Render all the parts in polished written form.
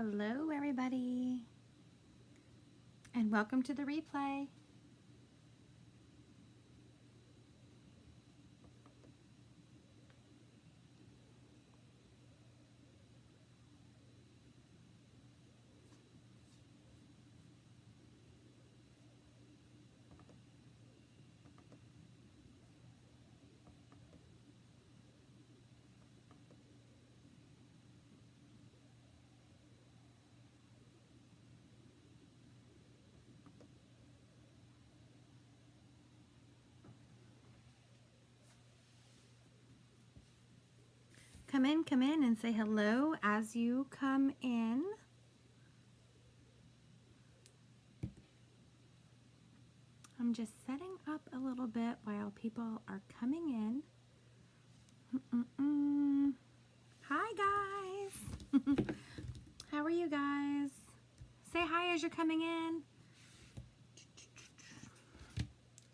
Hello everybody, and welcome to the replay. Come in and say hello as you come in. I'm just setting up a little bit while people are coming in. Hi guys. How are you guys? Say hi as you're coming in.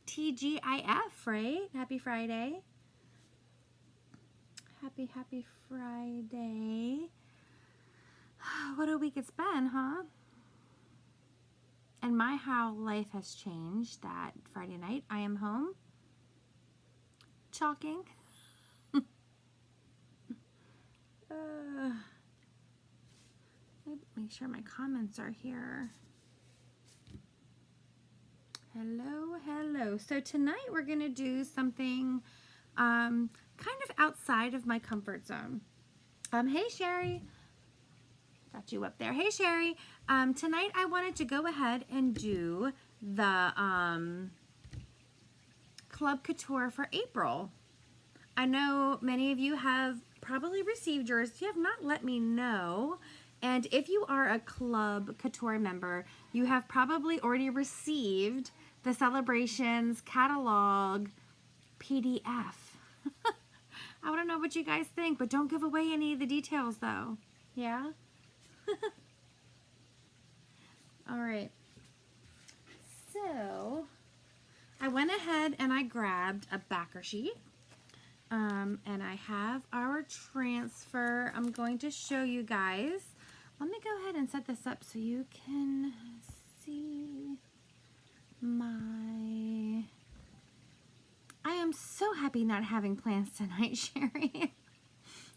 TGIF, right? Happy Friday. Happy Friday. What a week it's been, huh? And how life has changed that Friday night I am home chalking. Make sure my comments are here. Hello. So tonight we're gonna do something kind of outside of my comfort zone. Hey Sherry, got you up there. Hey Sherry, tonight I wanted to go ahead and do the Club Couture for April. I know many of you have probably received yours. If you have not, let me know. And if you are a Club Couture member, you have probably already received the Celebrations catalog PDF. I want to know what you guys think, but don't give away any of the details though. Yeah? All right. So I went ahead and I grabbed a backer sheet. And I have our transfer. I'm going to show you guys. Let me go ahead and set this up so you can see my... I am so happy not having plans tonight, Sherry.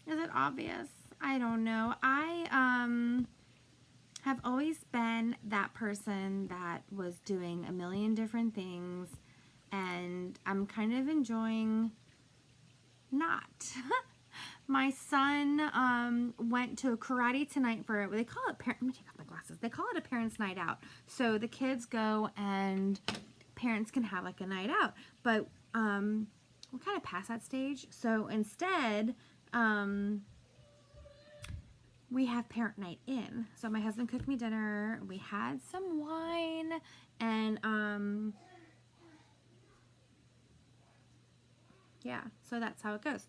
Is it obvious? I don't know. I have always been that person that was doing a million different things, and I'm kind of enjoying not. My son went to karate tonight for, they call it, let me take off my glasses. They call it a parents' night out. So the kids go and parents can have like a night out. But we're kind of past that stage. So instead, we have parent night in. So my husband cooked me dinner. We had some wine and yeah, so that's how it goes.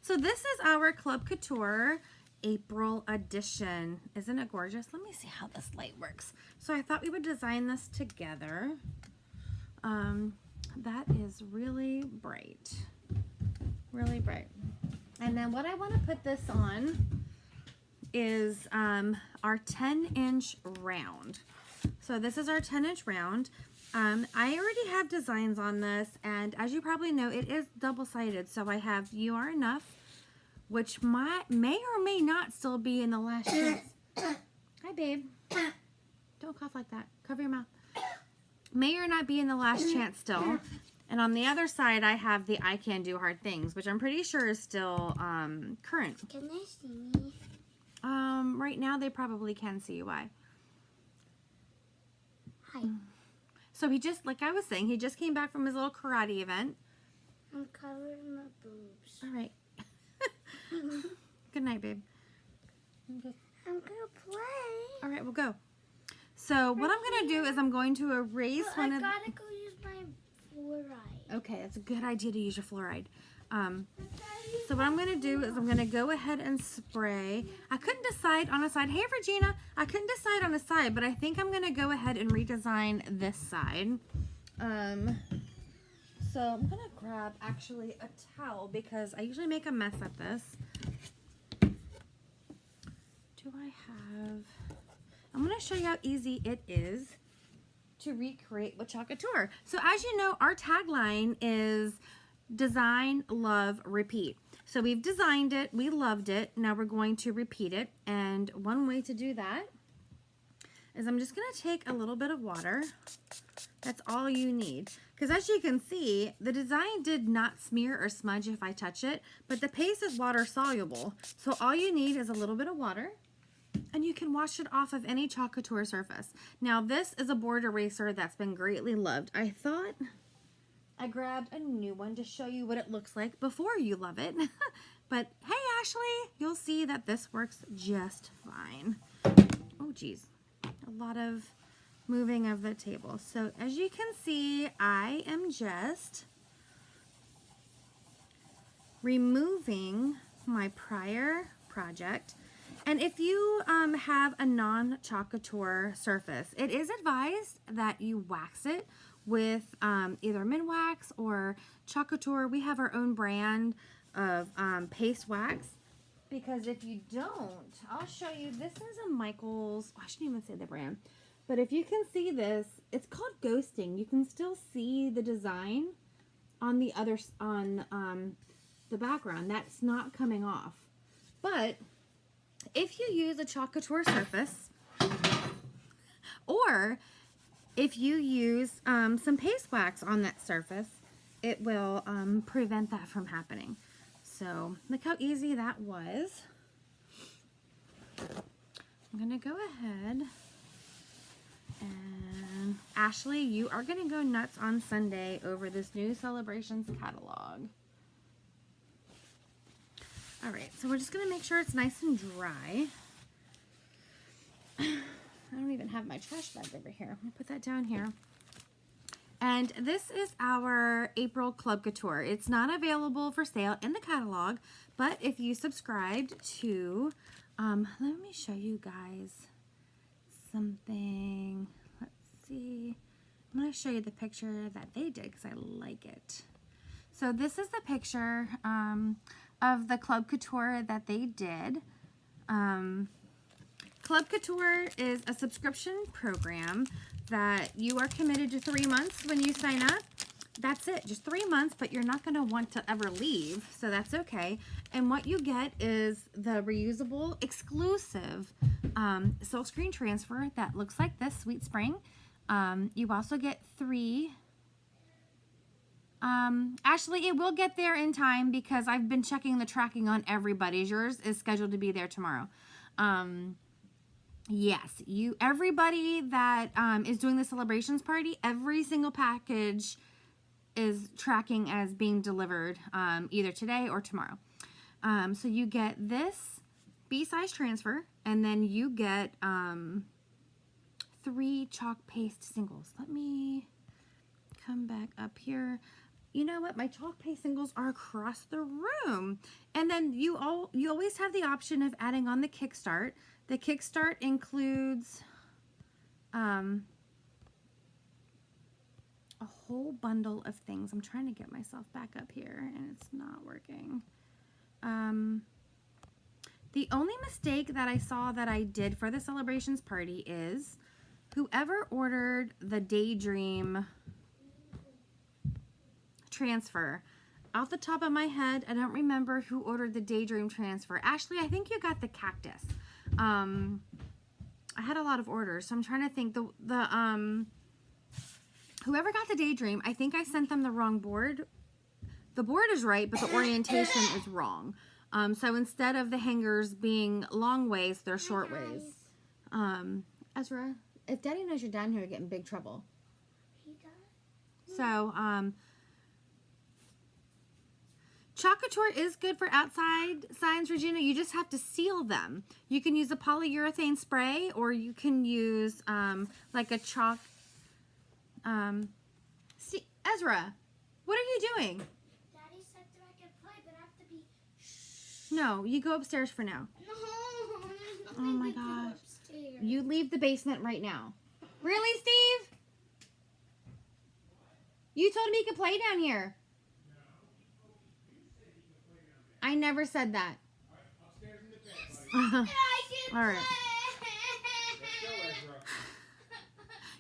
So this is our Club Couture April edition. Isn't it gorgeous? Let me see how this light works. So I thought we would design this together. That is really bright. Really bright. And then what I want to put this on is our 10-inch round. So this is our 10-inch round. I already have designs on this, and as you probably know, it is double-sided. So I have You Are Enough, which may or may not still be in the last chance. Hi, babe. Don't cough like that. Cover your mouth. May or not be in the last chance still. And on the other side, I have the I Can Do Hard Things, which I'm pretty sure is still current. Can they see me? Right now, they probably can see you. Why? Hi. So he just, like I was saying, he just came back from his little karate event. I'm covering my boobs. All right. Good night, babe. I'm gonna play. All right, we'll go. So what I'm going to do is I'm going to erase one of... I gotta go use my fluoride. Okay, it's a good idea to use your fluoride. So what I'm going to do is I'm going to go ahead and spray. I couldn't decide on a side. Hey, Regina. I couldn't decide on a side, but I think I'm going to go ahead and redesign this side. So I'm going to grab actually a towel because I usually make a mess at this. Do I I'm going to show you how easy it is to recreate with Chalk Couture. So as you know, our tagline is design, love, repeat. So we've designed it, we loved it, now we're going to repeat it. And one way to do that is I'm just going to take a little bit of water. That's all you need. Because as you can see, the design did not smear or smudge if I touch it, but the paste is water soluble. So all you need is a little bit of water, and you can wash it off of any Chalk Couture surface. Now this is a board eraser that's been greatly loved. I thought I grabbed a new one to show you what it looks like before you love it. But hey Ashley, you'll see that this works just fine. Oh geez, a lot of moving of the table. So as you can see, I am just removing my prior project. And if you have a non-Chalk Couture surface, it is advised that you wax it with either Minwax or Chalk Couture. We have our own brand of paste wax, because if you don't, I'll show you. This is a Michael's, I shouldn't even say the brand, but if you can see this, it's called ghosting. You can still see the design on the other, on the background. That's not coming off. But if you use a Chalk Couture surface, or if you use some paste wax on that surface, it will prevent that from happening. So look how easy that was. I'm gonna go ahead and Ashley, you are gonna go nuts on Sunday over this new Celebrations catalog. All right, so we're just gonna make sure it's nice and dry. I don't even have my trash bag over here. I'm gonna put that down here. And this is our April Club Couture. It's not available for sale in the catalog, but if you subscribed to, let me show you guys something. Let's see. I'm gonna show you the picture that they did because I like it. So this is the picture of the Club Couture that they did. Club Couture is a subscription program that you are committed to 3 months when you sign up. That's it, just 3 months, but you're not gonna want to ever leave, so that's okay. And what you get is the reusable, exclusive silkscreen transfer that looks like this, Sweet Spring. You also get 3. Ashley, it will get there in time because I've been checking the tracking on everybody's. Yours is scheduled to be there tomorrow. Yes, everybody that is doing the celebrations party, every single package is tracking as being delivered either today or tomorrow. So you get this B-size transfer, and then you get 3 chalk paste singles. Let me come back up here. You know what? My chalk paste singles are across the room. And then you always have the option of adding on the Kickstart. The Kickstart includes a whole bundle of things. I'm trying to get myself back up here and it's not working. The only mistake that I saw that I did for the celebrations party is whoever ordered the Daydream transfer. Off the top of my head, I don't remember who ordered the Daydream transfer. Ashley, I think you got the cactus. I had a lot of orders, so I'm trying to think. Whoever got the Daydream, I think I sent them the wrong board. The board is right, but the orientation is wrong. So instead of the hangers being long ways, they're short ways. Ezra, if Daddy knows you're down here, you get in big trouble. He does? So, Chalk Couture is good for outside signs, Regina. You just have to seal them. You can use a polyurethane spray, or you can use like a chalk. See, Ezra, what are you doing? Daddy said that I could play, but I have to be. No, you go upstairs for now. No, there's nothing Oh my to do gosh. upstairs. You leave the basement right now. Really, Steve? You told me he could play down here. I never said that. Yeah, I did All right.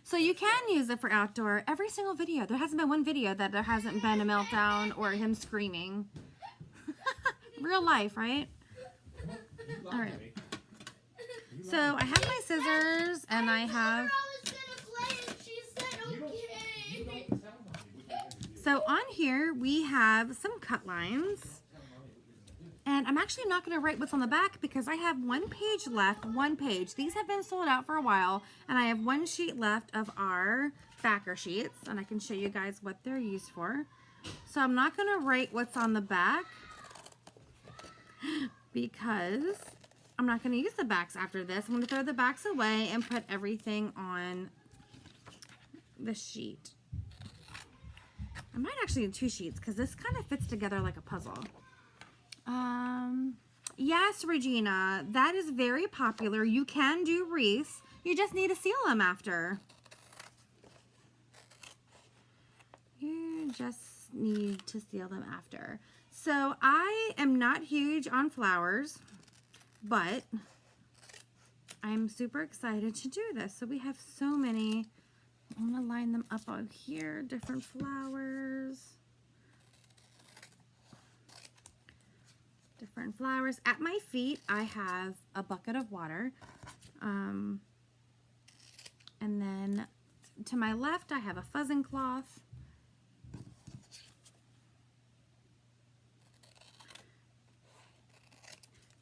So you can use it for outdoor. Every single video. There hasn't been one video that there hasn't been a meltdown or him screaming. Real life, right? All right. So I have my scissors and I have... So on here we have some cut lines. And I'm actually not going to write what's on the back because I have one page left, one page. These have been sold out for a while, and I have one sheet left of our backer sheets, and I can show you guys what they're used for. So I'm not going to write what's on the back because I'm not going to use the backs after this. I'm going to throw the backs away and put everything on the sheet. I might actually do 2 sheets because this kind of fits together like a puzzle. Yes, Regina, that is very popular. You can do wreaths. You just need to seal them after. You just need to seal them after. So I am not huge on flowers, but I'm super excited to do this. So we have so many. I'm going to line them up on here, different flowers. Different flowers. At my feet, I have a bucket of water. And then to my left, I have a fuzzing cloth.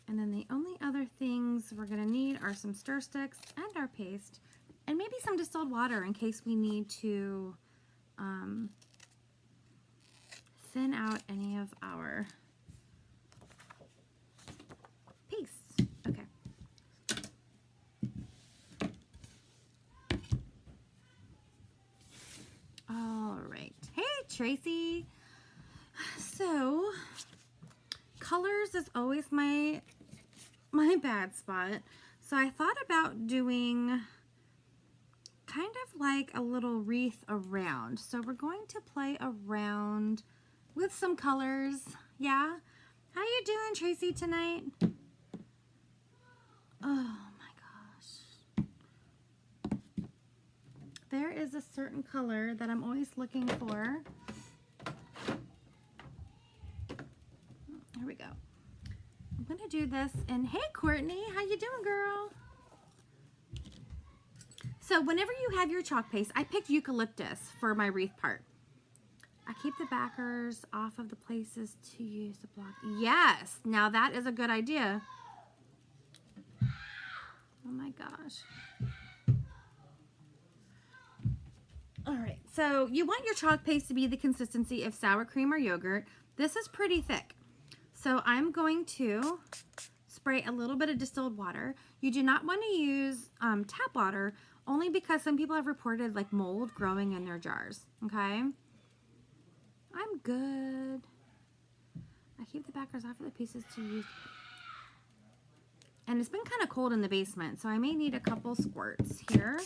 And then the only other things we're going to need are some stir sticks and our paste. And maybe some distilled water in case we need to thin out any of our paste. Okay. All right. Hey, Tracy. So, colors is always my bad spot. So I thought about doing kind of like a little wreath around. So we're going to play around with some colors. Yeah? How you doing, Tracy, tonight? Oh my gosh. There is a certain color that I'm always looking for. Here we go. I'm going to do this. And hey, Courtney, how you doing, girl? So whenever you have your chalk paste, I picked eucalyptus for my wreath part. I keep the backers off of the places to use the block. Yes, now that is a good idea. Oh my gosh. All right, so you want your chalk paste to be the consistency of sour cream or yogurt. This is pretty thick. So I'm going to spray a little bit of distilled water. You do not want to use tap water, only because some people have reported like mold growing in their jars, okay? I'm good. I keep the backers off of the pieces to use. And it's been kind of cold in the basement, so I may need a couple squirts here.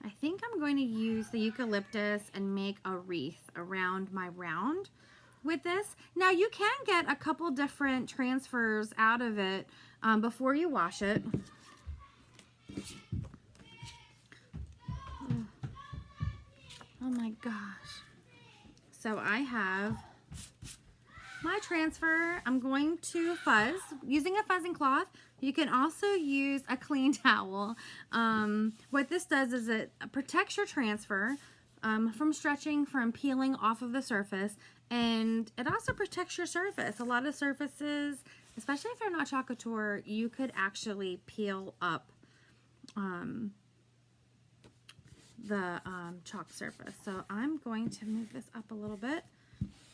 I think I'm going to use the eucalyptus and make a wreath around my round with this. Now you can get a couple different transfers out of it before you wash it. Oh my gosh. So I have my transfer. I'm going to fuzz using a fuzzing cloth. You can also use a clean towel. What this does is it protects your transfer from stretching, from peeling off of the surface, and it also protects your surface. A lot of surfaces, especially if they're not chalk couture, you could actually peel up the chalk surface. So I'm going to move this up a little bit.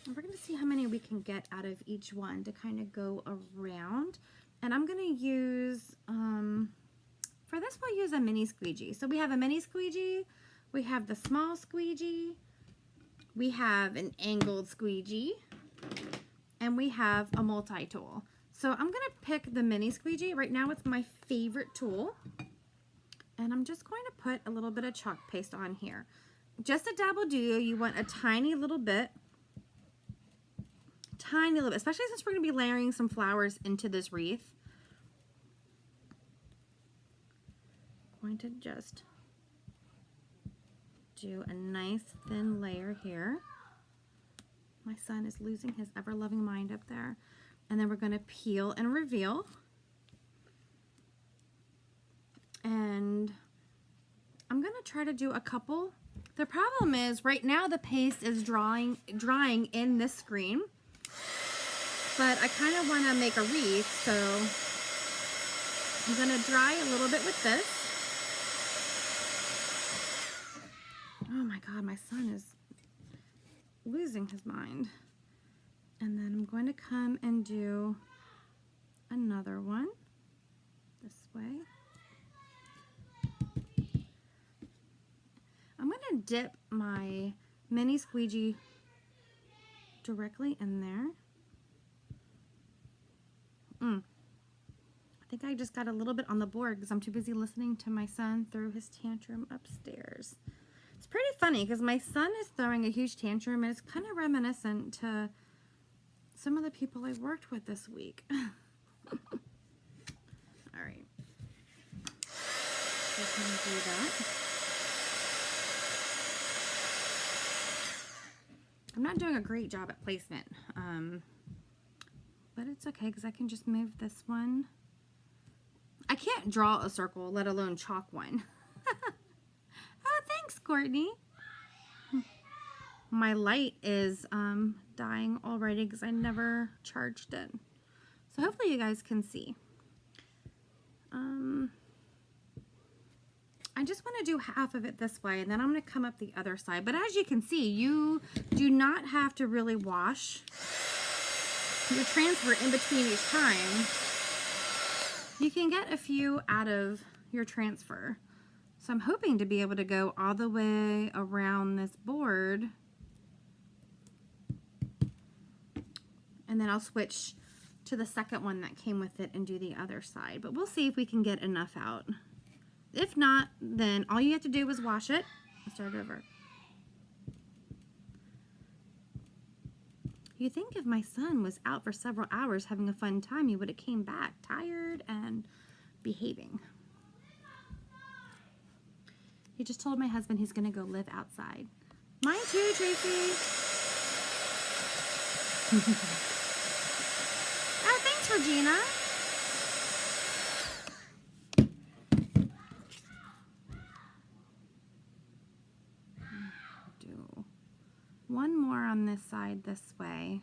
And we're going to see how many we can get out of each one to kind of go around. And I'm going to use, for this we'll use a mini squeegee. So we have a mini squeegee, we have the small squeegee, we have an angled squeegee, and we have a multi-tool. So I'm going to pick the mini squeegee. Right now it's my favorite tool. And I'm just going to put a little bit of chalk paste on here. Just a dab will do. You want a tiny little bit tiny little bit, especially since we're going to be layering some flowers into this wreath. I'm going to just do a nice thin layer here. My son is losing his ever-loving mind up there. And then we're going to peel and reveal. And I'm going to try to do a couple. The problem is right now the paste is drying in this screen. But I kind of want to make a wreath, so I'm going to dry a little bit with this. Oh my God, my son is losing his mind. And then I'm going to come and do another one this way. I'm going to dip my mini squeegee directly in there. I think I just got a little bit on the board because I'm too busy listening to my son throw his tantrum upstairs. It's pretty funny because my son is throwing a huge tantrum and it's kind of reminiscent to some of the people I worked with this week. All right. Just gonna do that. I'm not doing a great job at placement, but it's okay because I can just move this one. I can't draw a circle, let alone chalk one. Oh, thanks, Courtney. My light is dying already because I never charged it. So hopefully you guys can see. I just want to do half of it this way, and then I'm going to come up the other side. But as you can see, you do not have to really wash your transfer in between each time. You can get a few out of your transfer. So I'm hoping to be able to go all the way around this board. And then I'll switch to the second one that came with it and do the other side. But we'll see if we can get enough out. If not, then all you have to do is wash it. I'll start over. You'd think if my son was out for several hours having a fun time, he would have came back tired and behaving. He just told my husband he's going to go live outside. Mine too, Tracy. Oh, thanks, Regina. Do one more on this side this way.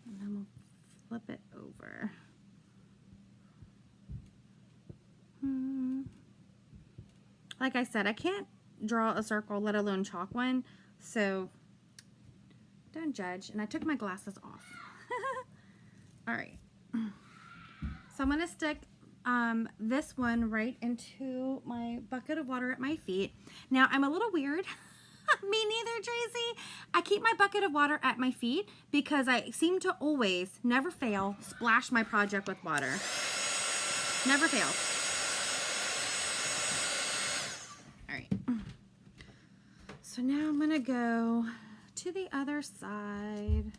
And then we'll flip it over. Like I said, I can't draw a circle, let alone chalk one, so don't judge. And I took my glasses off. All right. So I'm going to stick this one right into my bucket of water at my feet. Now, I'm a little weird. Me neither, Tracy. I keep my bucket of water at my feet because I seem to always, never fail, splash my project with water. Never fails. All right. So now I'm going to go to the other side.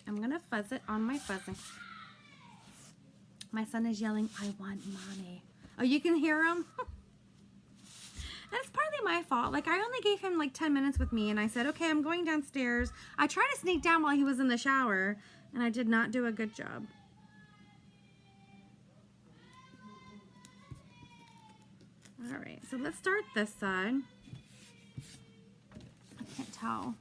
I'm going to fuzz it on my fuzzing. My son is yelling, I want mommy. Oh, you can hear him? And it's partly my fault. Like, I only gave him like 10 minutes with me, and I said, okay, I'm going downstairs. I tried to sneak down while he was in the shower, and I did not do a good job. All right, so let's start this side. I can't tell.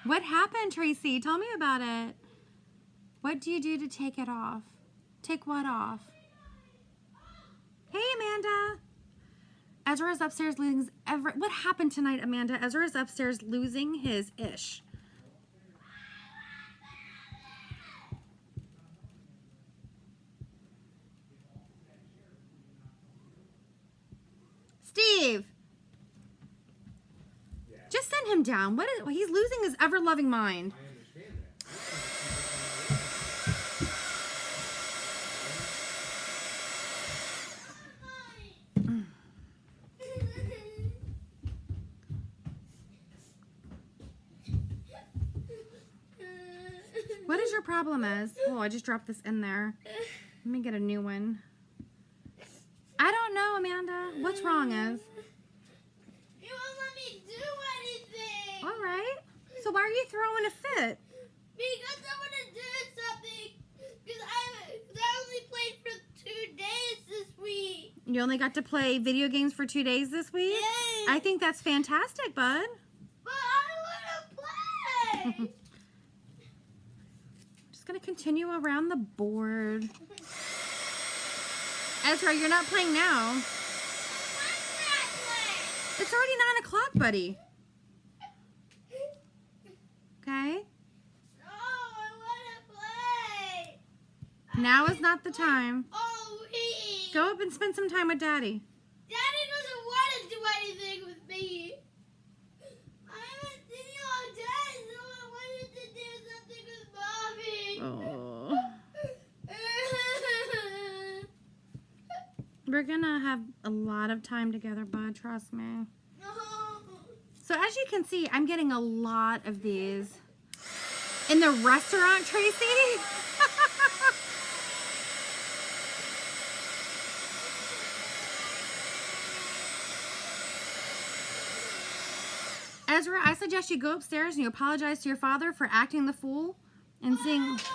What happened, Tracy? Tell me about it. What do you do to take it off? Take what off? Hey, Amanda. Ezra's upstairs losing what happened tonight, Amanda? Ezra's upstairs losing his ish. Steve. Just send him down. He's losing his ever-loving mind. I understand that. What is your problem, Ez? Oh, I just dropped this in there. Let me get a new one. I don't know, Amanda. What's wrong, Ez? You won't let me do anything. All right. So why are you throwing a fit? Because I want to do something. Because I only played for 2 days this week. You only got to play video games for 2 days this week? Yay. I think that's fantastic, bud. But I want to play. Just going to continue around the board. Ezra, you're not playing now. It's already 9 o'clock, buddy. Okay? No, I want to play. Now is not the time. All week. Go up and spend some time with Daddy. Daddy doesn't want to do anything with me. I haven't seen you all day, so I wanted to do something with Mommy. Oh. We're gonna have a lot of time together, bud. Trust me. No. So as you can see, I'm getting a lot of these in the restaurant, Tracy. Ezra, I suggest you go upstairs and you apologize to your father for acting the fool and I seeing want my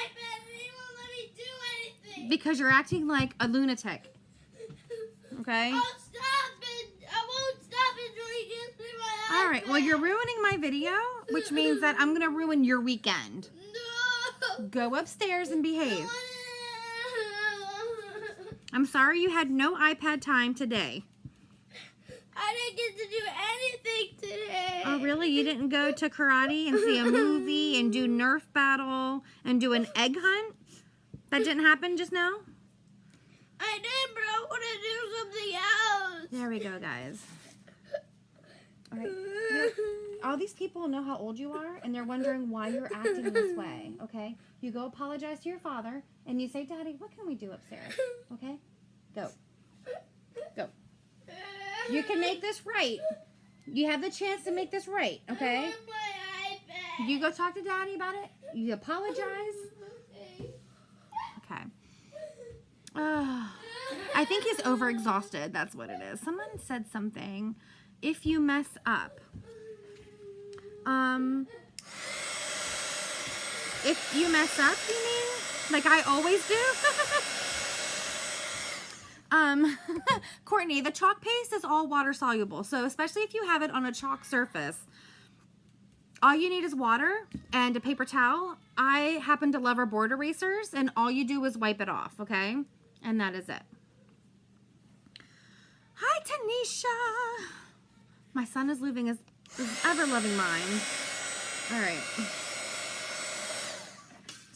iPad and he won't let me do anything. because you're acting like a lunatic. Okay? I'll stop it. I won't stop until he gives me my iPad. All right. Well, you're ruining my video, which means that I'm going to ruin your weekend. No. Go upstairs and behave. I'm sorry you had no iPad time today. I didn't get to do anything today. Oh, really? You didn't go to karate and see a movie and do Nerf battle and do an egg hunt? That didn't happen just now? I did, but I want to do something else. There we go, guys. All right. You know, all these people know how old you are, and they're wondering why you're acting this way, okay? You go apologize to your father, and you say, Daddy, what can we do upstairs? Okay? Go. Go. You can make this right. You have the chance to make this right, okay? I want my iPad. You go talk to Daddy about it. You apologize. Okay. I think he's overexhausted. That's what it is. Someone said something. If you mess up. If you mess up, you mean? Like I always do? Courtney, the chalk paste is all water soluble. So especially if you have it on a chalk surface, all you need is water and a paper towel. I happen to love our board erasers, and all you do is wipe it off, okay? And that is it. Hi, Tanisha. My son is losing his ever-loving mind. All right.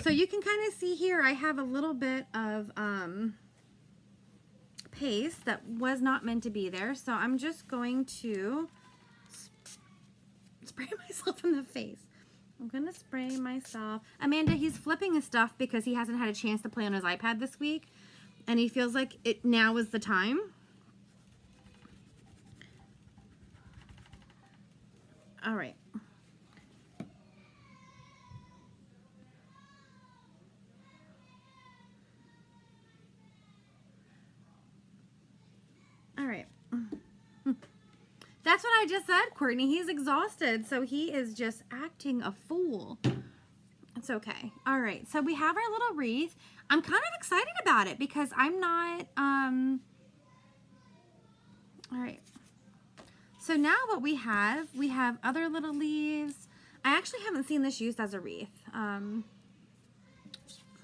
So you can kind of see here, I have a little bit of paste that was not meant to be there. So I'm just going to spray myself in the face. I'm going to spray myself. Amanda, he's flipping his stuff because he hasn't had a chance to play on his iPad this week. And he feels like it now is the time. All right. All right. That's what I just said, Courtney. He's exhausted, so he is just acting a fool. It's okay. All right, so we have our little wreath. I'm kind of excited about it because I'm not, all right. So now what we have other little leaves. I actually haven't seen this used as a wreath.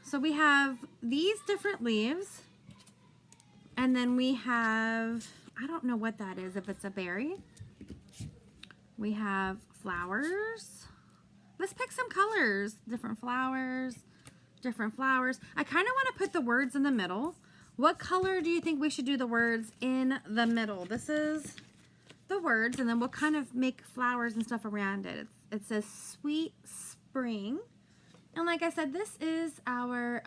So we have these different leaves. And then we have, I don't know what that is, if it's a berry. We have flowers. Let's pick some colors. Different flowers, different flowers. I kind of want to put the words in the middle. What color do you think we should do the words in the middle? This is the words, and then we'll kind of make flowers and stuff around it. It says Sweet Spring. And like I said, this is our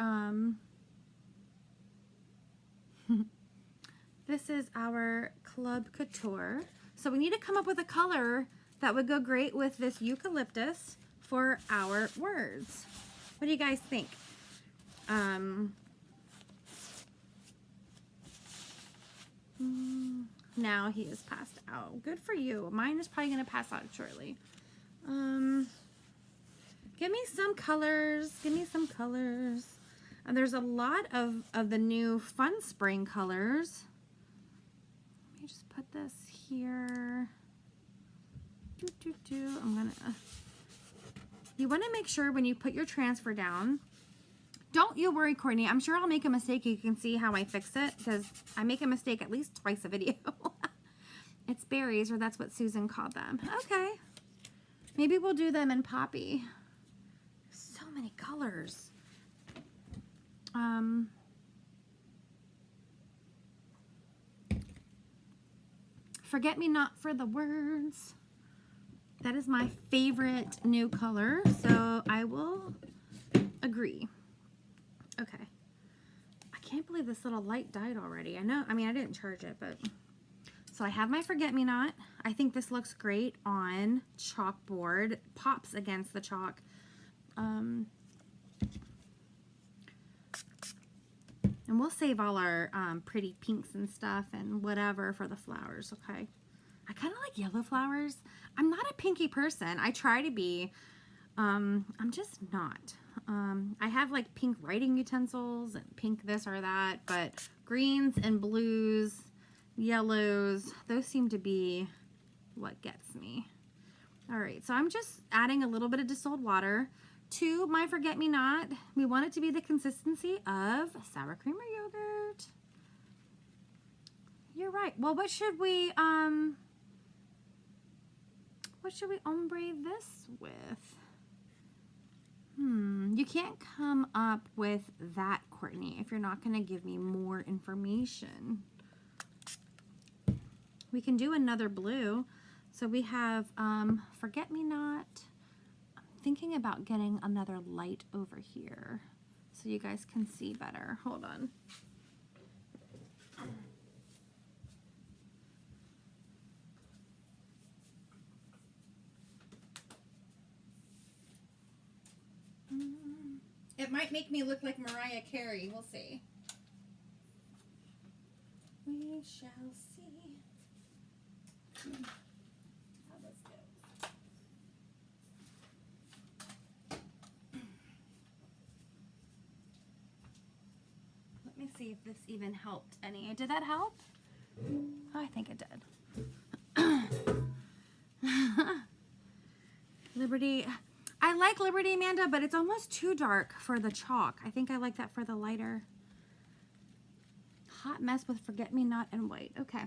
this is our Club Couture. So we need to come up with a color that would go great with this eucalyptus for our words. What do you guys think? Now he is passed out. Good for you. Mine is probably going to pass out shortly. Give me some colors. Give me some colors. There's a lot of the new fun spring colors. Let me just put this here. I'm gonna. You want to make sure when you put your transfer down. Don't you worry, Courtney. I'm sure I'll make a mistake. You can see how I fix it because I make a mistake at least twice a video. It's berries, or that's what Susan called them. Okay. Maybe we'll do them in poppy. So many colors. Forget Me Not for the words. That is my favorite new color, so I will agree. Okay. I can't believe this little light died already. I know, I mean, I didn't charge it, but... So I have my Forget Me Not. I think this looks great on chalkboard. Pops against the chalk. And we'll save all our pretty pinks and stuff and whatever for the flowers, okay? I kind of like yellow flowers. I'm not a pinky person. I try to be. I'm just not. I have like pink writing utensils and pink this or that, but greens and blues, yellows, those seem to be what gets me. All right, so I'm just adding a little bit of distilled water to my Forget Me Not. We want it to be the consistency of sour cream or yogurt. You're right. Well, what should we ombre this with? You can't come up with that, Courtney, if you're not going to give me more information. We can do another blue. So we have Forget Me Not. I'm thinking about getting another light over here so you guys can see better. Hold on. It might make me look like Mariah Carey. We'll see. We shall see how this goes. Let me see if this even helped any. Did that help? Oh, I think it did. Liberty. I like Liberty, Amanda, but it's almost too dark for the chalk. I think I like that for the lighter. Hot Mess with Forget Me Not and white. Okay.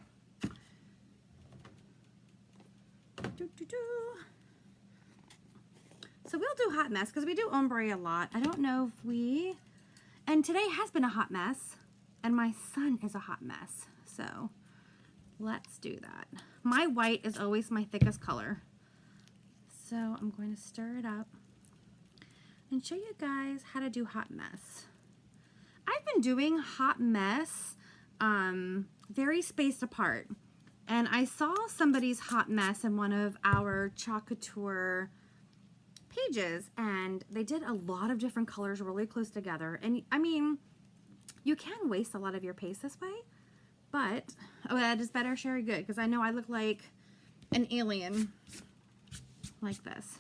So we'll do Hot Mess because we do ombre a lot. I don't know if we... And today has been a hot mess. And my son is a hot mess. So let's do that. My white is always my thickest color. So I'm going to stir it up and show you guys how to do Hot Mess. I've been doing Hot Mess very spaced apart. And I saw somebody's Hot Mess in one of our Chalk Couture pages. And they did a lot of different colors really close together. And I mean, you can waste a lot of your paste this way. But, oh, that is better, Sherry. Good, because I know I look like an alien. Like this.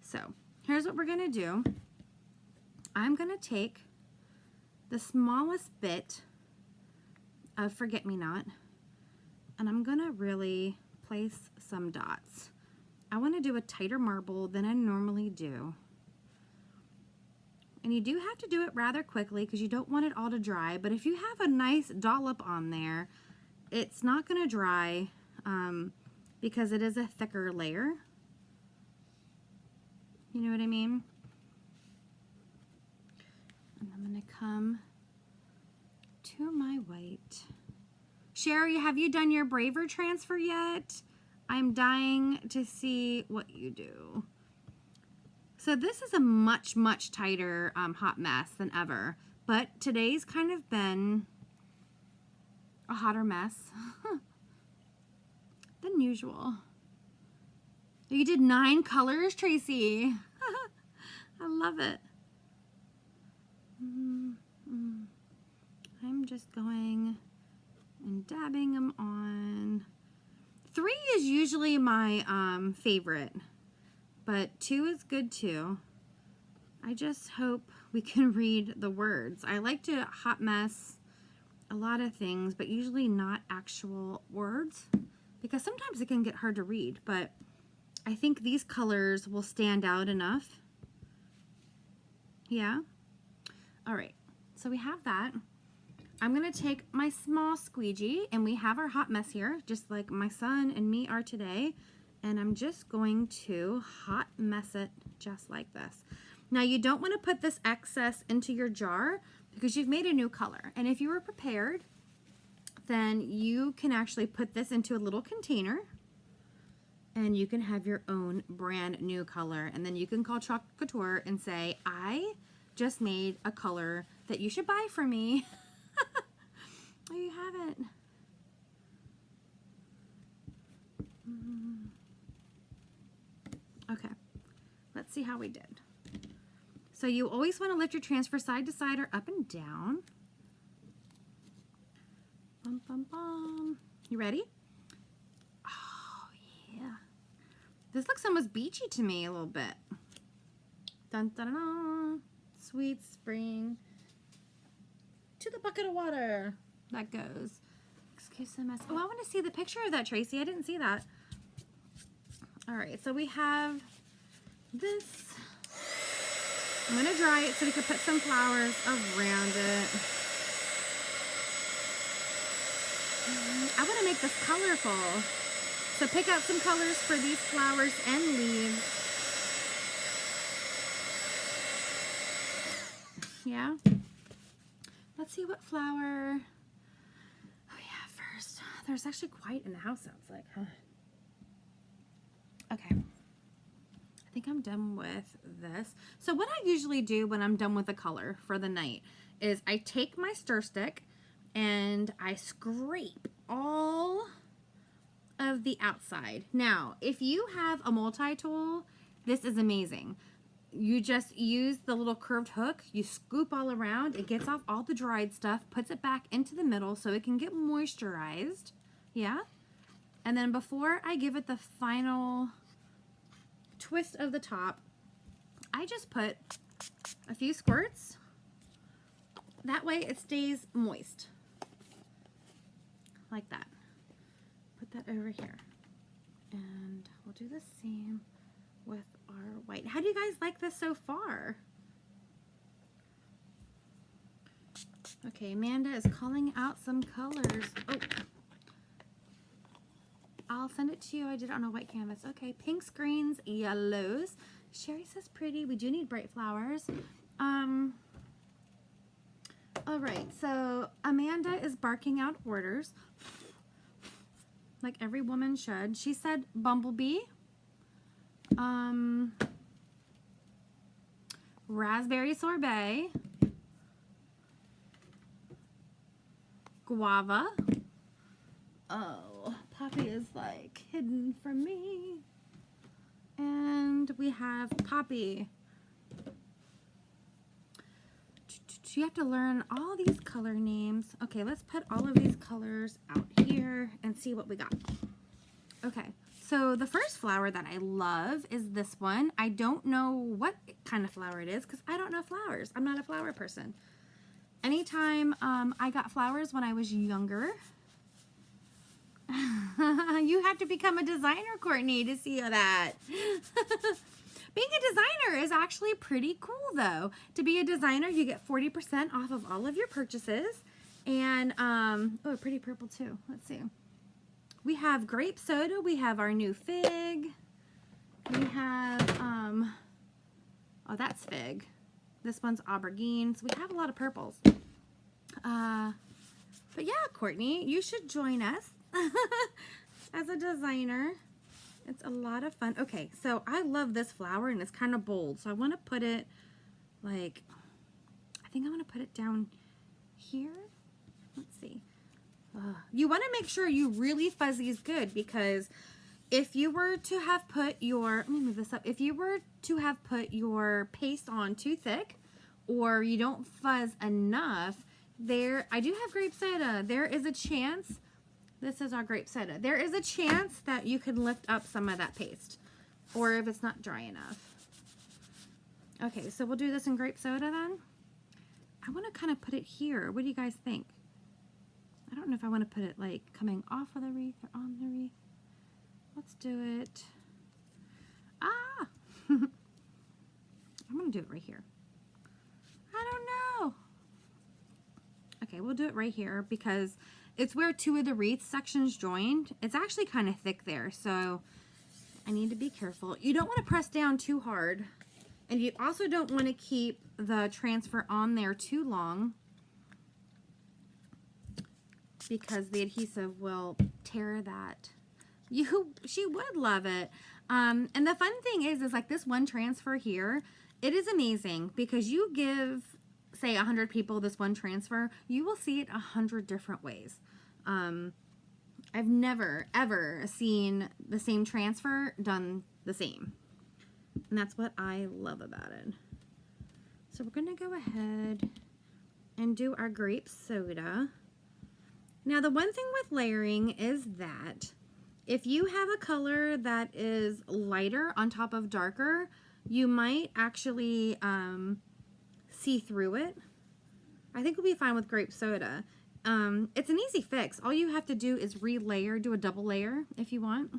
So here's what we're going to do. I'm going to take the smallest bit of Forget Me Not and I'm going to really place some dots. I want to do a tighter marble than I normally do. And you do have to do it rather quickly because you don't want it all to dry, but if you have a nice dollop on there, it's not going to dry because it is a thicker layer. You know what I mean? And I'm going to come to my white. Sherry, have you done your Braver transfer yet? I'm dying to see what you do. So this is a much, much tighter hot mess than ever. But today's kind of been a hotter mess than usual. You did 9 colors, Tracy. I love it. I'm just going and dabbing them on. 3 is usually my favorite, but 2 is good too. I just hope we can read the words. I like to hot mess a lot of things, but usually not actual words, because sometimes it can get hard to read, but I think these colors will stand out enough. Yeah. All right. So we have that. I'm going to take my small squeegee, and we have our hot mess here, just like my son and me are today. And I'm just going to hot mess it just like this. Now you don't want to put this excess into your jar because you've made a new color. And if you were prepared, then you can actually put this into a little container and you can have your own brand new color. And then you can call Chocolate Couture and say, I just made a color that you should buy for me. There you have it. Okay, let's see how we did. So you always want to lift your transfer side to side or up and down. Bum, bum, bum. You ready? Oh, yeah. This looks almost beachy to me a little bit. Dun, dun, dun, dun. Sweet spring. To the bucket of water. That goes. Excuse the mess. Oh, I want to see the picture of that, Tracy. I didn't see that. All right, so we have this. I'm going to dry it so we can put some flowers around it. I want to make this colorful. So pick out some colors for these flowers and leaves. Yeah. Let's see what flower. Oh yeah, first. There's actually quite in the house, sounds like, huh? Okay. I think I'm done with this. So what I usually do when I'm done with the color for the night is I take my stir stick and I scrape all of the outside. Now, if you have a multi-tool, this is amazing. You just use the little curved hook, you scoop all around, it gets off all the dried stuff, puts it back into the middle so it can get moisturized. Yeah? And then before I give it the final twist of the top, I just put a few squirts. That way it stays moist. Like that. Put that over here. And we'll do the same with our white. How do you guys like this so far? Okay, Amanda is calling out some colors. Oh, I'll send it to you. I did it on a white canvas. Okay, pinks, greens, yellows. Sherry says pretty. We do need bright flowers. All right, so Amanda is barking out orders like every woman should. She said bumblebee, raspberry sorbet, guava. Oh, Poppy is like hidden from me. And we have Poppy. You have to learn all these color names. Okay, let's put all of these colors out here and see what we got. Okay, so the first flower that I love is this one. I don't know what kind of flower it is because I don't know flowers. I'm not a flower person. Anytime I got flowers when I was younger, you have to become a designer, Courtney, to see that. Being a designer is actually pretty cool, though. To be a designer, you get 40% off of all of your purchases. And, oh, pretty purple, too. Let's see. We have grape soda. We have our new fig. We have, oh, that's fig. This one's aubergine. So we have a lot of purples. But yeah, Courtney, you should join us as a designer. It's a lot of fun. Okay, so I love this flower and it's kind of bold. So I want to put it like, I think I want to put it down here. Let's see. You want to make sure you really fuzzy is good, because if you were to have put your, let me move this up. If you were to have put your paste on too thick, or you don't fuzz enough, I do have grape soda. There is a chance, this is our grape soda. There is a chance that you can lift up some of that paste, or if it's not dry enough. Okay, so we'll do this in grape soda then. I want to kind of put it here. What do you guys think? I don't know if I want to put it like coming off of the wreath or on the wreath. Let's do it. Ah! I'm going to do it right here. I don't know. Okay, we'll do it right here because it's where two of the wreath sections joined. It's actually kind of thick there, so I need to be careful. You don't want to press down too hard, and you also don't want to keep the transfer on there too long, because the adhesive will tear that. She would love it. And the fun thing is like this one transfer here, it is amazing because you give, say, 100 people this one transfer, you will see it 100 different ways. I've never, ever seen the same transfer done the same. And that's what I love about it. So we're going to go ahead and do our grape soda. Now, the one thing with layering is that if you have a color that is lighter on top of darker, you might actually see through it. I think we'll be fine with grape soda. It's an easy fix. All you have to do is re-layer, do a double layer if you want.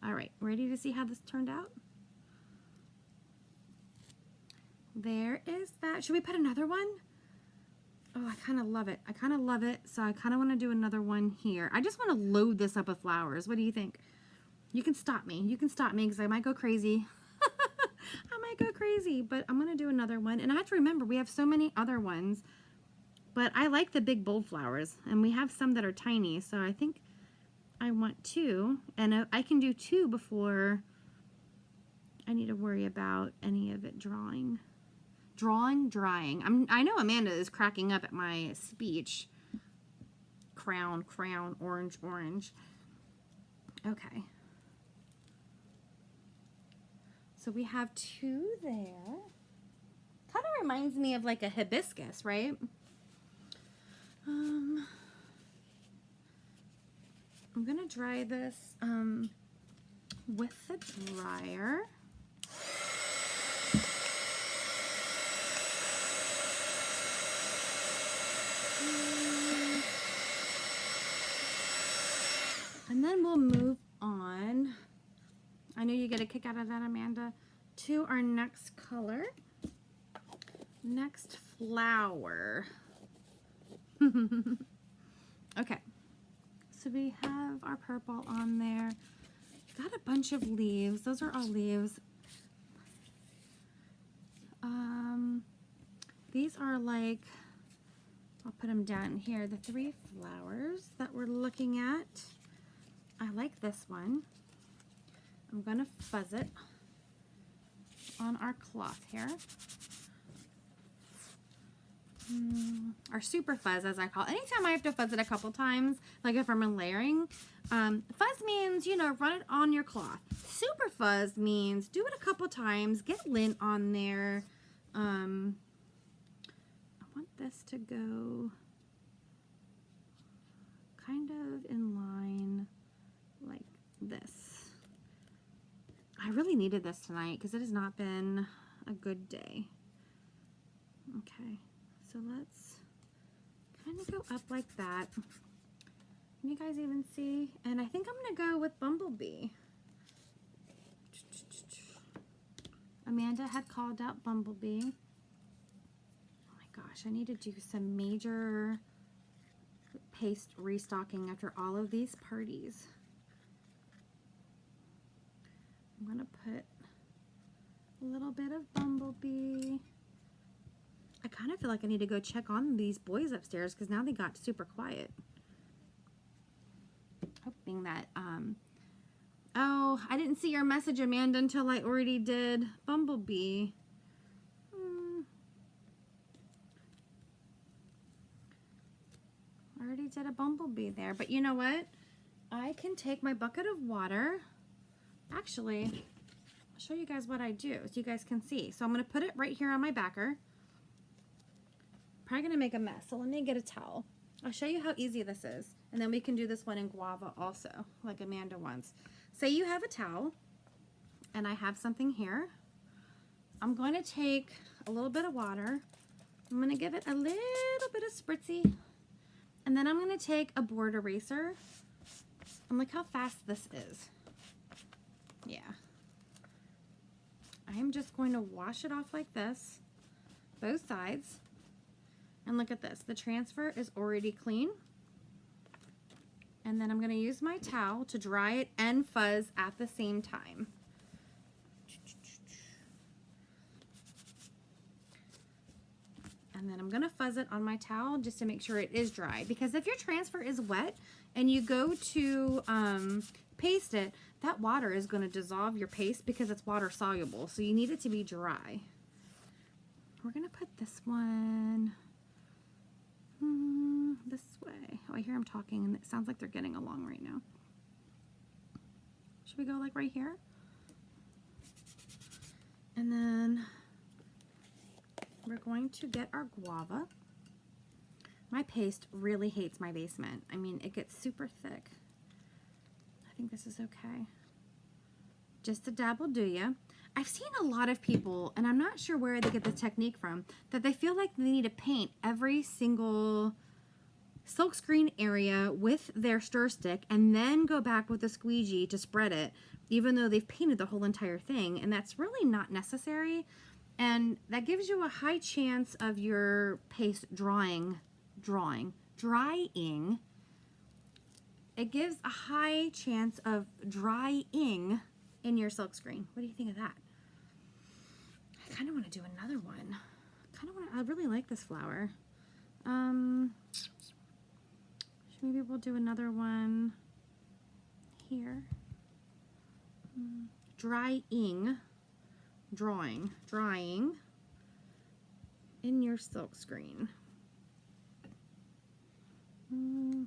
All right, ready to see how this turned out? There is that. Should we put another one? Oh, I kind of love it. I kind of love it. So I kind of want to do another one here. I just want to load this up with flowers. What do you think? You can stop me. You can stop me because I might go crazy. I might go crazy, but I'm going to do another one. And I have to remember, we have so many other ones. But I like the big bold flowers. And we have some that are tiny. So I think I want two. And I can do two before I need to worry about any of it drying. Drying. I know Amanda is cracking up at my speech. Crown, orange. Okay. So we have two there. Kind of reminds me of like a hibiscus, right? I'm gonna dry this with the dryer. And then we'll move on. I know you get a kick out of that, Amanda. To our next color. Next flower. Okay. So we have our purple on there. Got a bunch of leaves. Those are all leaves. These are like, I'll put them down here. The three flowers that we're looking at. I like this one. I'm going to fuzz it on our cloth here. Or super fuzz, as I call it. Anytime I have to fuzz it a couple times, like if I'm layering, fuzz means, you know, run it on your cloth. Super fuzz means do it a couple times, get lint on there. I want this to go kind of in line like this. I really needed this tonight because it has not been a good day. Okay, so let's kind of go up like that. Can you guys even see? And I think I'm gonna go with Bumblebee. Amanda had called out Bumblebee. Oh my gosh, I need to do some major paste restocking after all of these parties. I'm going to put a little bit of Bumblebee. I kind of feel like I need to go check on these boys upstairs because now they got super quiet. Hoping that, oh, I didn't see your message, Amanda, until I already did Bumblebee. I already did a Bumblebee there, but you know what? I can take my bucket of water. Actually, I'll show you guys what I do so you guys can see. So I'm going to put it right here on my backer. Probably going to make a mess, so let me get a towel. I'll show you how easy this is, and then we can do this one in guava also, like Amanda wants. Say you have a towel, and I have something here. I'm going to take a little bit of water. I'm going to give it a little bit of spritzy, and then I'm going to take a board eraser, and look how fast this is. Yeah. I am just going to wash it off like this, both sides. And look at this, the transfer is already clean. And then I'm going to use my towel to dry it and fuzz at the same time. And then I'm going to fuzz it on my towel just to make sure it is dry. Because if your transfer is wet and you go to paste it, that water is going to dissolve your paste because it's water soluble. So you need it to be dry. We're going to put this one this way. Oh, I hear them talking and it sounds like they're getting along right now. Should we go like right here? And then we're going to get our guava. My paste really hates my basement. I mean, it gets super thick. I think this is okay. Just a dab will do ya. I've seen a lot of people, and I'm not sure where they get the technique from, that they feel like they need to paint every single silkscreen area with their stir stick and then go back with a squeegee to spread it, even though they've painted the whole entire thing, and that's really not necessary. And that gives you a high chance of your paste drying. It gives a high chance of drying in your silkscreen. What do you think of that? I kind of want to do another one. I really like this flower. Maybe we'll do another one here. Drying in your silkscreen. And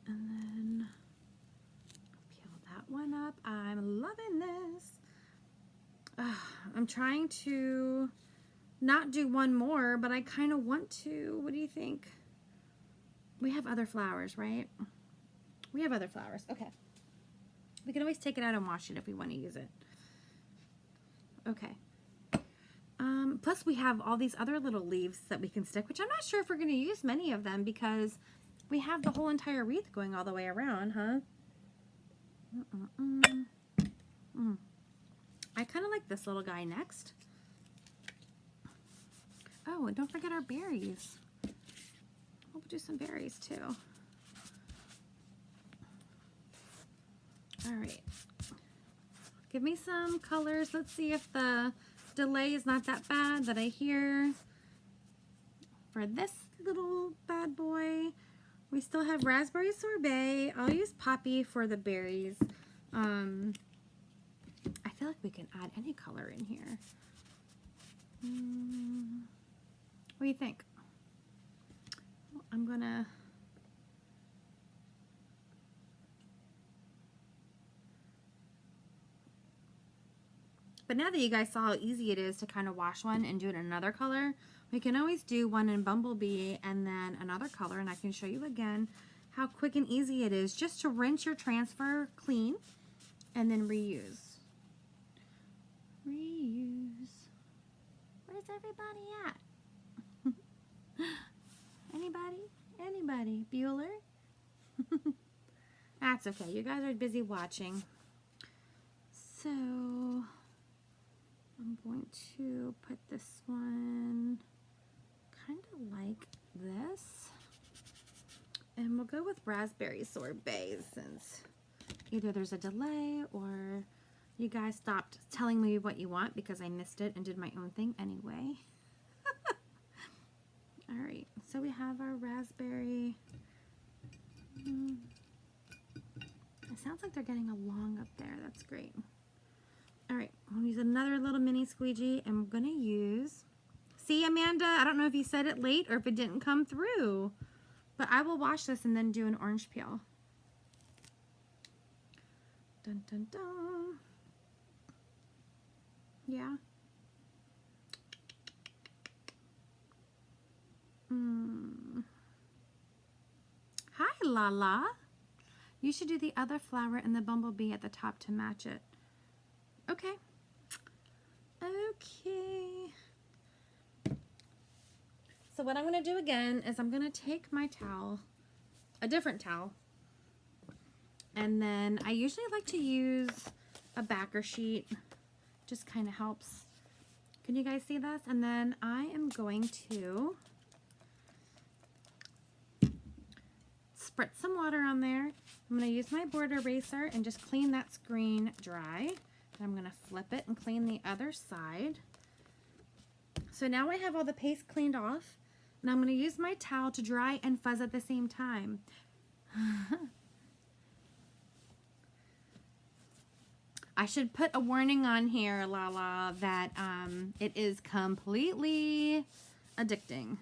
then peel that one up. I'm loving this. I'm trying to not do one more, but I kind of want to. What do you think? We have other flowers, right? We have other flowers. Okay. We can always take it out and wash it if we want to use it. Okay. Plus we have all these other little leaves that we can stick, which I'm not sure if we're going to use many of them because we have the whole entire wreath going all the way around, huh? I kind of like this little guy next. Oh, and don't forget our berries. We'll do some berries too. All right. Give me some colors. Let's see if the delay is not that bad that I hear. For this little bad boy, we still have raspberry sorbet. I'll use poppy for the berries. I feel like we can add any color in here. What do you think? I'm gonna but now that you guys saw how easy it is to kind of wash one and do it in another color, we can always do one in Bumblebee and then another color, and I can show you again how quick and easy it is just to rinse your transfer clean and then reuse. Where's everybody at? Anybody? Bueller? That's okay. You guys are busy watching. So I'm going to put this one kind of like this. And we'll go with raspberry sorbet since either there's a delay or You guys stopped telling me what you want because I missed it and did my own thing anyway. All right, so we have our raspberry. It sounds like they're getting along up there. That's great. All right, I'm gonna use another little mini squeegee, and I'm gonna use, see, Amanda, I don't know if you said it late or if it didn't come through, but I will wash this and then do an orange peel. Dun, dun, dun. Yeah. Hi, Lala. You should do the other flower and the bumblebee at the top to match it. Okay. Okay. So what I'm going to do again is I'm going to take my towel, a different towel, and then I usually like to use a backer sheet. Just kind of helps. Can you guys see this? And then I am going to spritz some water on there. I'm going to use my board eraser and just clean that screen dry. And I'm going to flip it and clean the other side. So now I have all the paste cleaned off, and I'm going to use my towel to dry and fuzz at the same time. I should put a warning on here, Lala, that it is completely addicting.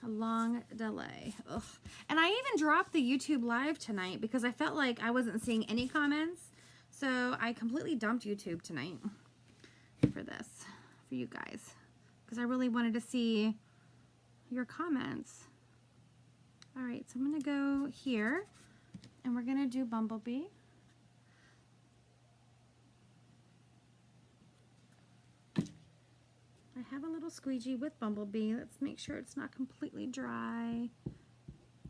A long delay. Ugh. And I even dropped the YouTube live tonight because I felt like I wasn't seeing any comments. So I completely dumped YouTube tonight for this, for you guys, because I really wanted to see your comments. All right, so I'm going to go here. And we're going to do bumblebee. I have a little squeegee with bumblebee. Let's make sure it's not completely dry.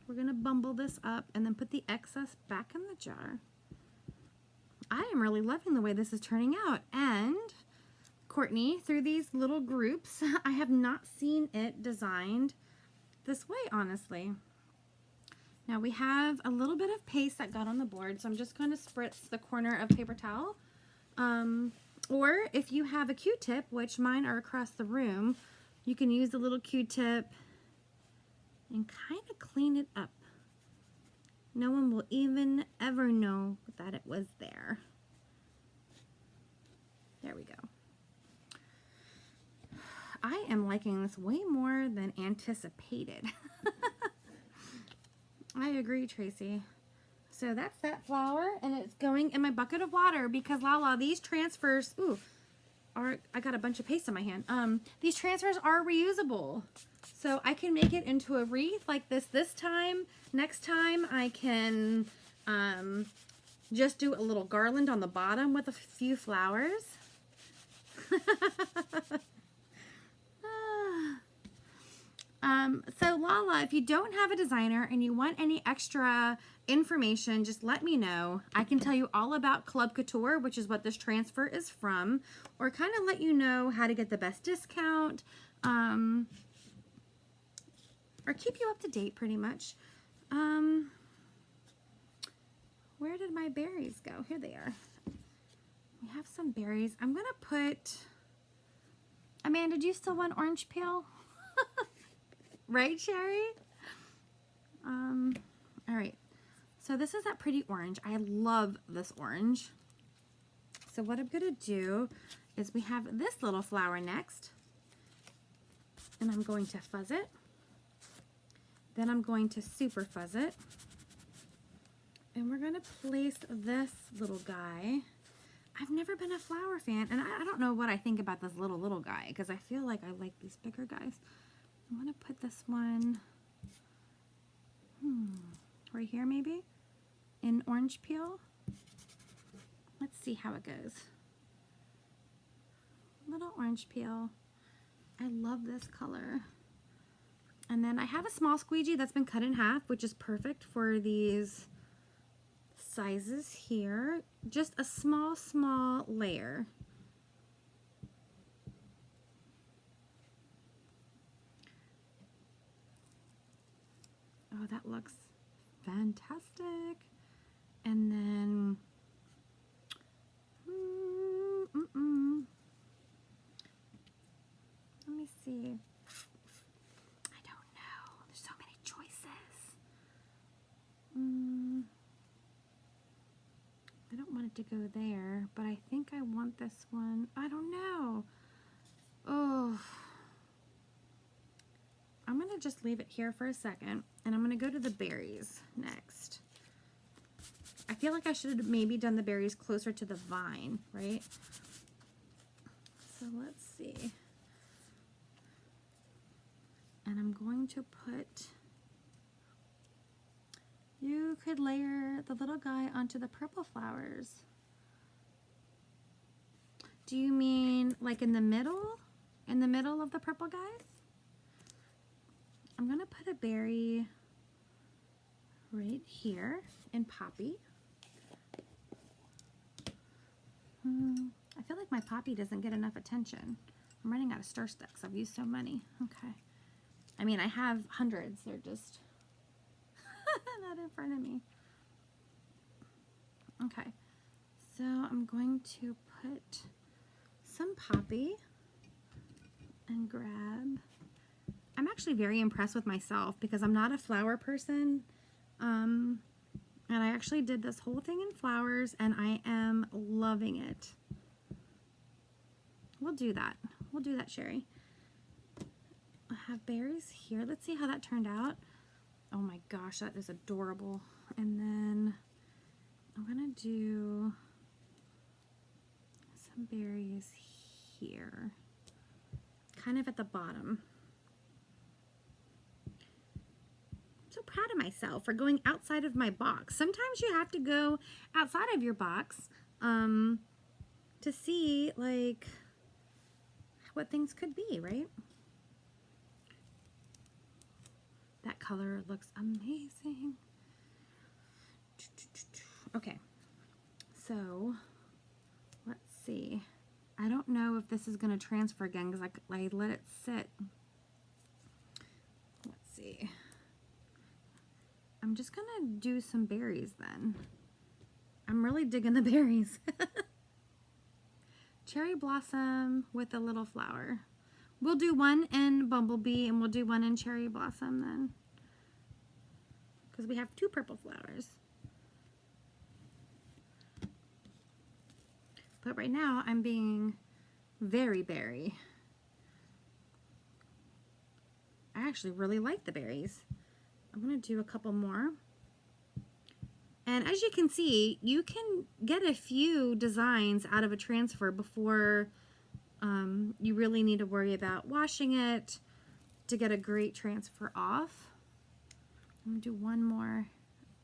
We're going to bumble this up and then put the excess back in the jar. I am really loving the way this is turning out. And Courtney, through these little groups, I have not seen it designed this way, honestly. Now we have a little bit of paste that got on the board, so I'm just going to spritz the corner of paper towel. Or if you have a Q-tip, which mine are across the room, you can use the little Q-tip and kind of clean it up. No one will even ever know that it was there. There we go. I am liking this way more than anticipated. I agree, Tracy. So that's that flower, and it's going in my bucket of water because, Lala, these transfers, I got a bunch of paste on my hand. These transfers are reusable. So I can make it into a wreath like this time. Next time I can just do a little garland on the bottom with a few flowers. So Lala, if you don't have a designer and you want any extra information, just let me know. I can tell you all about Club Couture, which is what this transfer is from, or kind of let you know how to get the best discount, or keep you up to date pretty much. Where did my berries go? Here they are. We have some berries. I'm going to put, Amanda, do you still want orange peel? Right, Sherry? All right. So this is that pretty orange. I love this orange. So what I'm going to do is we have this little flower next. And I'm going to fuzz it. Then I'm going to super fuzz it. And we're going to place this little guy. I've never been a flower fan. And I don't know what I think about this little guy, because I feel like I like these bigger guys. I'm going to put this one right here maybe in orange peel. Let's see how it goes. Little orange peel. I love this color. And then I have a small squeegee that's been cut in half, which is perfect for these sizes here. Just a small layer. Oh, that looks fantastic. And then, let me see. I don't know. There's so many choices. I don't want it to go there, but I think I want this one. I don't know. Oh, I'm going to just leave it here for a second, and I'm going to go to the berries next. I feel like I should have maybe done the berries closer to the vine, right? So let's see. And I'm going to put, you could layer the little guy onto the purple flowers. Do you mean like in the middle? In the middle of the purple guys? I'm gonna put a berry right here in Poppy. I feel like my Poppy doesn't get enough attention. I'm running out of stir sticks. I've used so many. Okay. I mean, I have hundreds. They're just not in front of me. Okay. So I'm going to put some Poppy and grab. I'm actually very impressed with myself because I'm not a flower person. And I actually did this whole thing in flowers and I am loving it. We'll do that. We'll do that, Sherry. I have berries here. Let's see how that turned out. Oh my gosh, that is adorable. And then I'm gonna do some berries here, kind of at the bottom. I'm so proud of myself for going outside of my box. Sometimes you have to go outside of your box to see like what things could be, right? That color looks amazing. Okay, so let's see. I don't know if this is going to transfer again because I let it sit. Let's see. I'm just going to do some berries then. I'm really digging the berries. Cherry blossom with a little flower. We'll do one in bumblebee and we'll do one in cherry blossom then, because we have two purple flowers. But right now I'm being very berry. I actually really like the berries. I'm going to do a couple more. And as you can see, you can get a few designs out of a transfer before you really need to worry about washing it to get a great transfer off. I'm going to do one more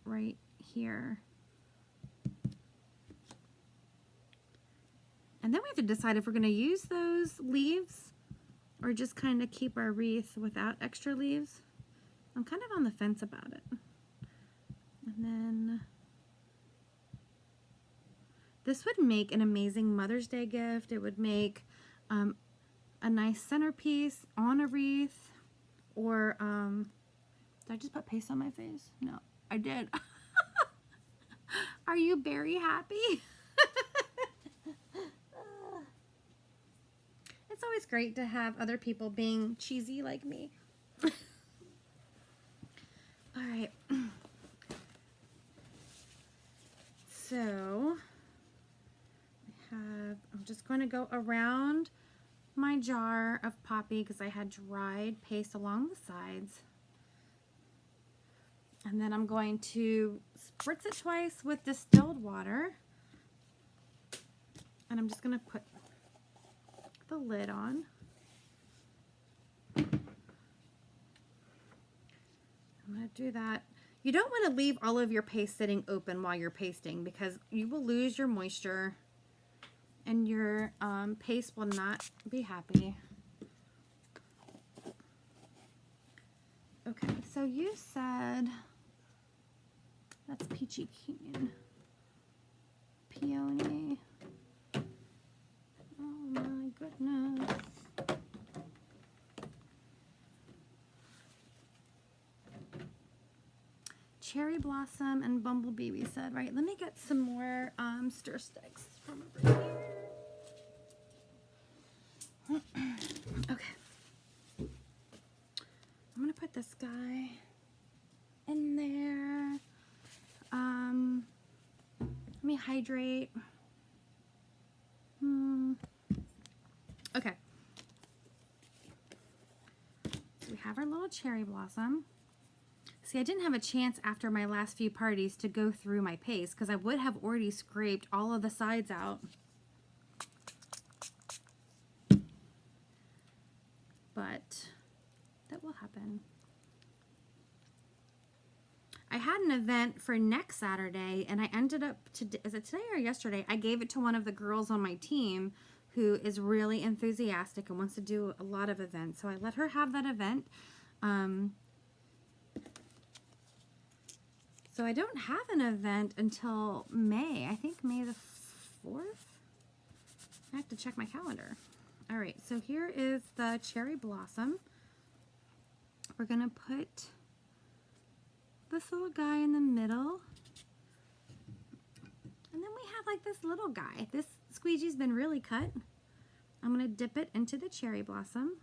right here. And then we have to decide if we're going to use those leaves or just kind of keep our wreath without extra leaves. I'm kind of on the fence about it. And then this would make an amazing Mother's Day gift. It would make a nice centerpiece on a wreath. Or, did I just put paste on my face? No, I did. Are you very happy? It's always great to have other people being cheesy like me. All right. So I'm just going to go around my jar of Poppy because I had dried paste along the sides. And then I'm going to spritz it twice with distilled water. And I'm just going to put the lid on. I'm going to do that. You don't want to leave all of your paste sitting open while you're pasting because you will lose your moisture and your paste will not be happy. Okay, so you said that's peachy keen. Peony. Oh my goodness. cherry blossom and bumblebee, we said, right? Let me get some more stir sticks from over here. Okay. I'm gonna put this guy in there. Let me hydrate. Okay. So we have our little cherry blossom. See, I didn't have a chance after my last few parties to go through my paste because I would have already scraped all of the sides out. But that will happen. I had an event for next Saturday, and I ended up, is it today or yesterday? I gave it to one of the girls on my team who is really enthusiastic and wants to do a lot of events. So I let her have that event. So I don't have an event until May. I think May the 4th. I have to check my calendar. All right, so here is the cherry blossom. We're gonna put this little guy in the middle. And then we have like this little guy. This squeegee's been really cut. I'm gonna dip it into the cherry blossom.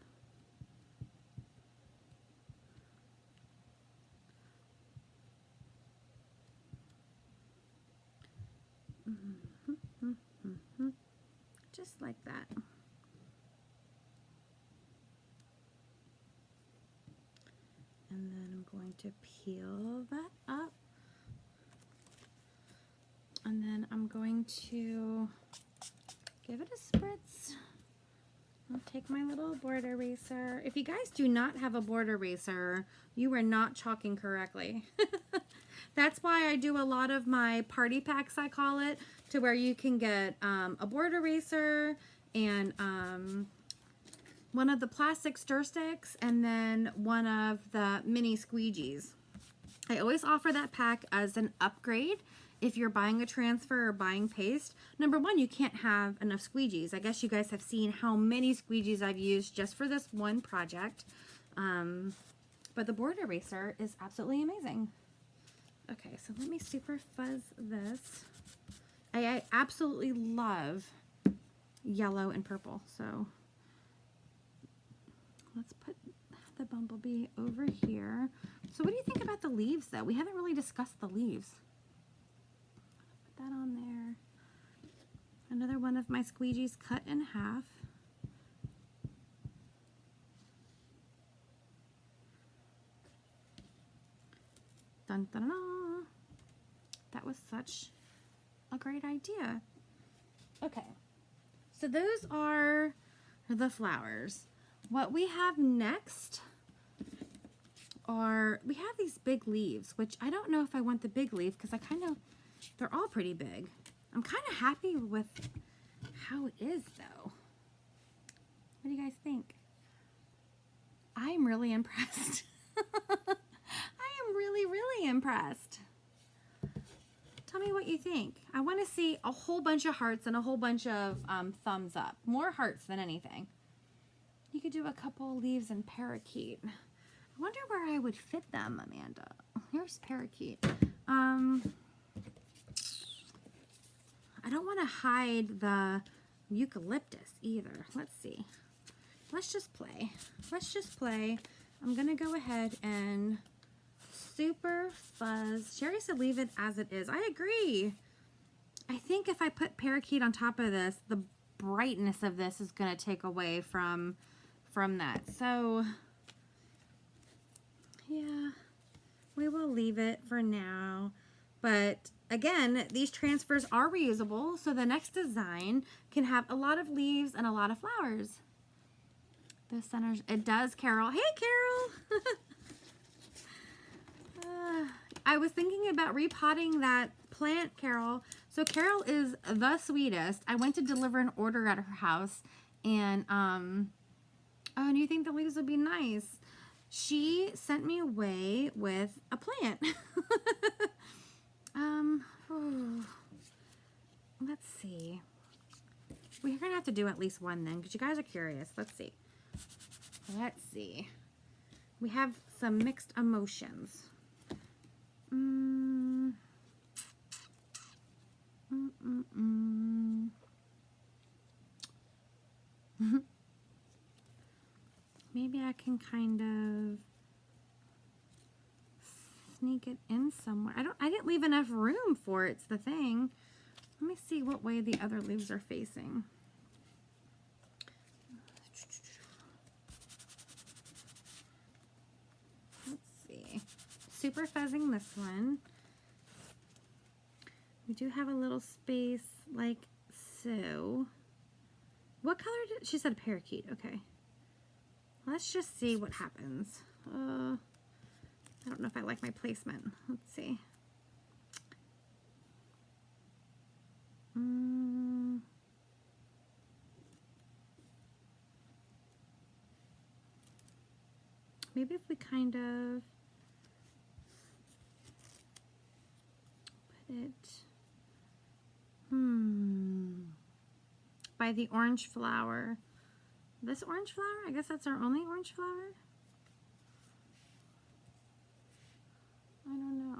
Just like that. And then I'm going to peel that up. And then I'm going to give it a spritz. I'll take my little board eraser. If you guys do not have a board eraser, you are not chalking correctly. That's why I do a lot of my party packs, I call it, to where you can get a board eraser and one of the plastic stir sticks and then one of the mini squeegees. I always offer that pack as an upgrade if you're buying a transfer or buying paste. Number one, you can't have enough squeegees. I guess you guys have seen how many squeegees I've used just for this one project. But the board eraser is absolutely amazing. Okay, so let me super fuzz this. I absolutely love yellow and purple, so let's put the bumblebee over here. So what do you think about the leaves, though? We haven't really discussed the leaves. Put that on there. Another one of my squeegees cut in half. Dun, dun, dun, dun. That was such a great idea. Okay, so those are the flowers. What we have next are, we have these big leaves, which I don't know if I want the big leaf because they're all pretty big. I'm kind of happy with how it is though. What do you guys think? I'm really impressed. I am really, really impressed. Tell me what you think. I want to see a whole bunch of hearts and a whole bunch of thumbs up. More hearts than anything. You could do a couple leaves in parakeet. I wonder where I would fit them, Amanda. Here's parakeet. I don't want to hide the eucalyptus either. Let's see. Let's just play. Let's just play. I'm going to go ahead and super fuzz. Sherry said leave it as it is. I agree. I think if I put parakeet on top of this, the brightness of this is going to take away from that. So yeah, we will leave it for now. But again, these transfers are reusable, so the next design can have a lot of leaves and a lot of flowers. The centers, it does, Carol. Hey, Carol. I was thinking about repotting that plant, Carol. So Carol is the sweetest. I went to deliver an order at her house, and oh, and you think the leaves would be nice? She sent me away with a plant. Let's see. We're gonna have to do at least one then, because you guys are curious. Let's see. Let's see. We have some mixed emotions. Maybe I can kind of sneak it in somewhere. I didn't leave enough room for it, it's the thing. Let me see what way the other leaves are facing. Let's see. Super fuzzing this one. We do have a little space like so. What color did she said parakeet? Okay. Let's just see what happens. I don't know if I like my placement. Let's see. Maybe if we kind of put it by the orange flower. This orange flower? I guess that's our only orange flower. I don't know.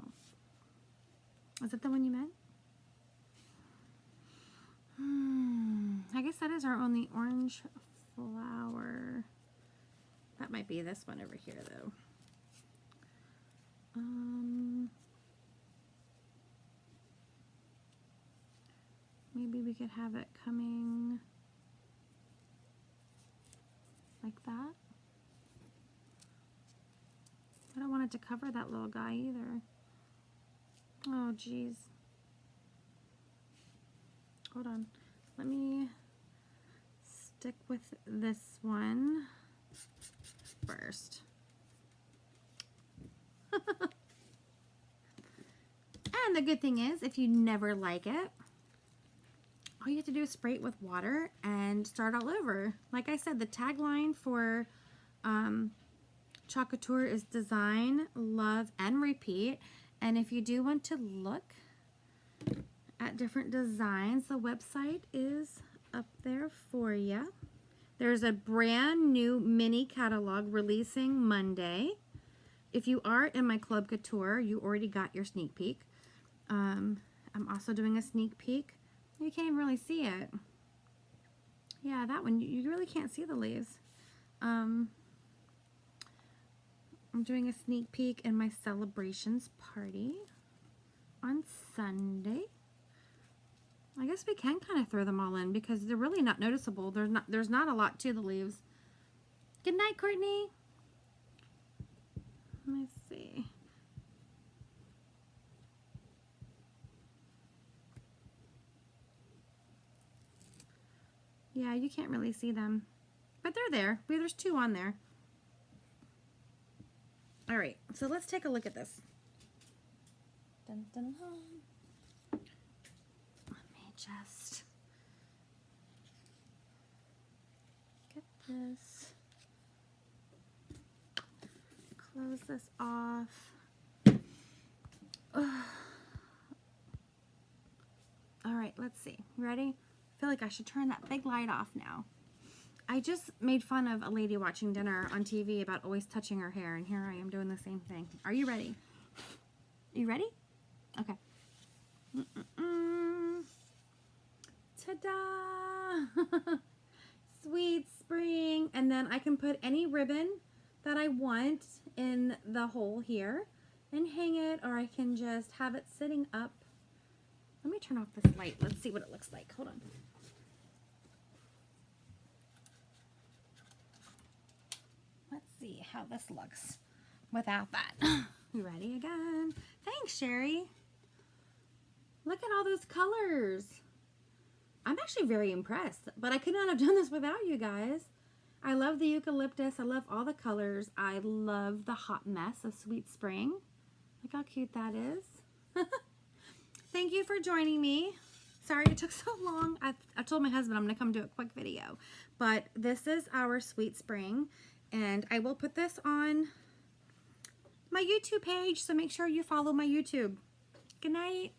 Is that the one you meant? I guess that is our only orange flower. That might be this one over here, though. Maybe we could have it coming like that. I don't want it to cover that little guy either. Oh, geez. Hold on. Let me stick with this one first. And the good thing is, if you never like it, all you have to do is spray it with water and start all over. Like I said, the tagline for Choc Couture is design, love, and repeat. And if you do want to look at different designs, the website is up there for you. There's a brand new mini catalog releasing Monday. If you are in my Club Couture, you already got your sneak peek. I'm also doing a sneak peek. You can't even really see it. Yeah, that one, you really can't see the leaves. I'm doing a sneak peek in my celebrations party on Sunday. I guess we can kind of throw them all in because they're really not noticeable. There's not a lot to the leaves. Good night, Courtney. Let me see. Yeah, you can't really see them, but they're there. There's two on there. All right, so let's take a look at this. Dun, dun, dun. Let me just get this. Close this off. Ugh. All right, let's see. Ready? I feel like I should turn that big light off now. I just made fun of a lady watching dinner on TV about always touching her hair, and here I am doing the same thing. Are you ready? You ready? Okay. Ta-da! Sweet spring. And then I can put any ribbon that I want in the hole here and hang it, or I can just have it sitting up. Let me turn off this light. Let's see what it looks like. Hold on. Let's see how this looks without that. You ready again? Thanks, Sherry. Look at all those colors. I'm actually very impressed, but I could not have done this without you guys. I love the eucalyptus. I love all the colors. I love the hot mess of Sweet Spring. Look how cute that is. Thank you for joining me. Sorry it took so long. I told my husband I'm going to come do a quick video, but this is our Sweet Spring, and I will put this on my YouTube page, so make sure you follow my YouTube. Good night.